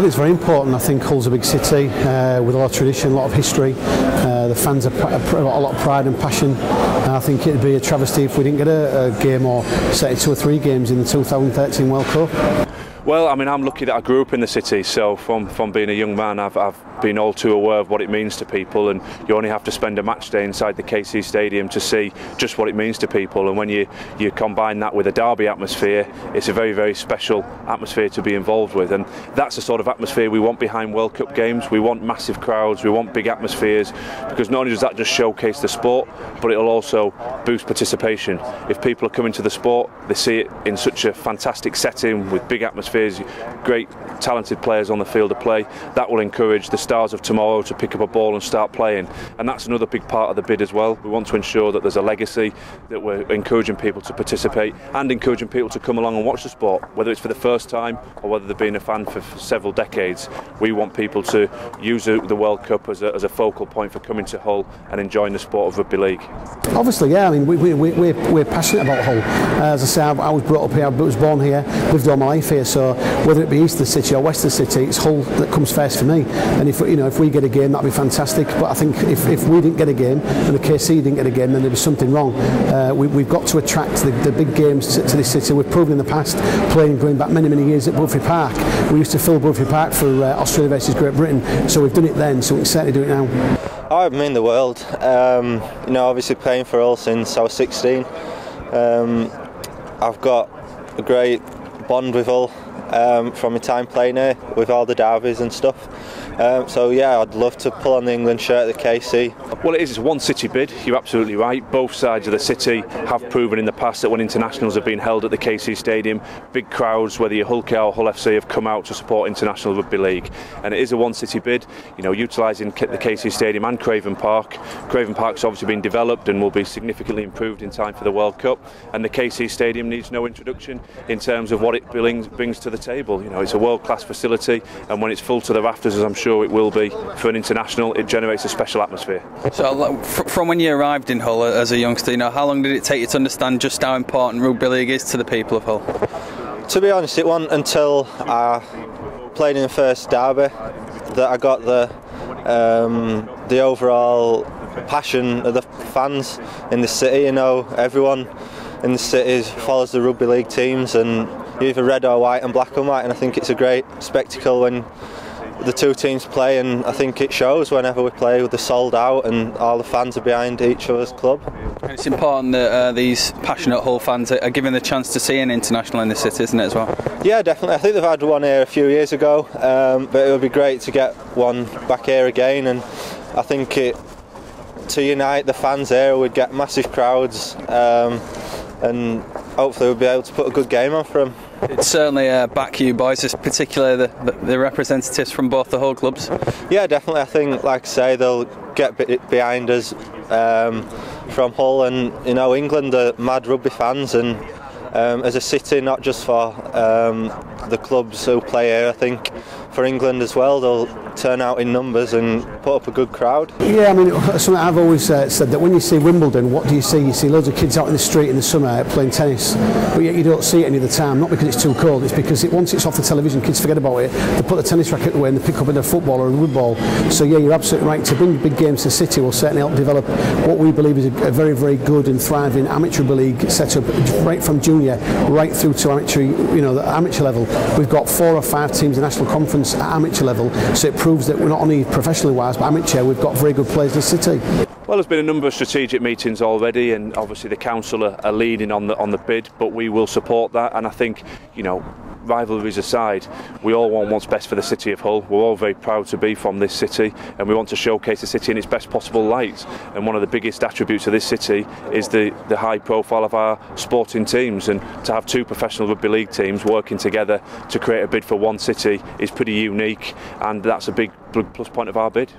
think it's very important. I think Hull's a big city with a lot of tradition, a lot of history. The fans have a lot of pride and passion. And I think it'd be a travesty if we didn't get a game or say 2 or 3 games in the 2013 World Cup. Well, I mean, I'm lucky that I grew up in the city, so from being a young man, I've been all too aware of what it means to people, and you only have to spend a match day inside the KC Stadium to see just what it means to people. And when you combine that with a derby atmosphere, it's a very, very special atmosphere to be involved with, and that's the sort of atmosphere we want behind World Cup games. We want massive crowds, we want big atmospheres, because not only does that just showcase the sport, but it'll also boost participation. If people are coming to the sport, they see it in such a fantastic setting with big atmospheres, great talented players on the field of play, that will encourage the stars of tomorrow to pick up a ball and start playing. And that's another big part of the bid as well. We want to ensure that there's a legacy, that we're encouraging people to participate and encouraging people to come along and watch the sport, whether it's for the first time or whether they've been a fan for several decades. We want people to use the World Cup as a focal point for coming to Hull and enjoying the sport of rugby league. Obviously, yeah, I mean, we're passionate about Hull. As I say, I was brought up here, I was born here, lived all my life here, so whether it be east of the city or west of the city, it's Hull that comes first for me. And if we get a game, that'd be fantastic. But I think if we didn't get a game and the KC didn't get a game, then there was something wrong. We've got to attract the big games to this city. We've proven in the past, going back many years at Burford Park. We used to fill Burford Park for Australia versus Great Britain, so we've done it then, so we can certainly do it now. I mean the world. Obviously playing for Hull since I was 16. I've got a great bond with Hull from my time playing here, with all the derbies and stuff. So yeah, I'd love to pull on the England shirt at the KC. Well, it's a one city bid, you're absolutely right. Both sides of the city have proven in the past that when internationals have been held at the KC Stadium, big crowds, whether you're Hull KR or Hull FC, have come out to support international rugby league. And it is a one city bid, utilising the KC Stadium and Craven Park. Craven Park's obviously been developed and will be significantly improved in time for the World Cup. And the KC Stadium needs no introduction in terms of what it brings to the table. It's a world-class facility, and when it's full to the rafters, as I'm sure it will be for an international, it generates a special atmosphere. So from when you arrived in Hull as a youngster, how long did it take you to understand just how important rugby league is to the people of Hull? To be honest, it wasn't until I played in the first derby that I got the overall passion of the fans in the city. Everyone in the city follows the rugby league teams, and either red or white and black and white, and I think it's a great spectacle when the two teams play, and I think it shows whenever we play with the sold out and all the fans are behind each other's club. And it's important that these passionate Hull fans are given the chance to see an international in the city, isn't it, as well? Yeah, definitely. I think they've had one here a few years ago, but it would be great to get one back here again, and I think to unite the fans here, we'd get massive crowds, and hopefully we'll be able to put a good game on for them. It's certainly back you boys, particularly the representatives from both the Hull clubs. Yeah, definitely. I think, like I say, they'll get behind us from Hull, and England are mad rugby fans, and as a city, not just for the clubs who play here, I think for England as well, they'll turn out in numbers and put up a good crowd. Yeah, I mean, something I've always said that when you see Wimbledon, what do you see? You see loads of kids out in the street in the summer playing tennis, but yet you don't see it any of the time, not because it's too cold, it's because once it's off the television, kids forget about it, they put the tennis racket away and they pick up a football or a rugby ball. So yeah, you're absolutely right, to bring big games to the city will certainly help develop what we believe is a very, very good and thriving amateur rugby league set up right from junior right through to amateur, the amateur level. We've got 4 or 5 teams in the national conference at amateur level, so it proves that we're not only professionally wise but amateur, we've got very good players in the city. Well, there's been a number of strategic meetings already, and obviously the council are leading on the bid, but we will support that. And I think, rivalries aside, we all want what's best for the city of Hull. We're all very proud to be from this city, and we want to showcase the city in its best possible light. And one of the biggest attributes of this city is the high profile of our sporting teams, and to have 2 professional rugby league teams working together to create a bid for one city is pretty unique, and that's a big plus point of our bid.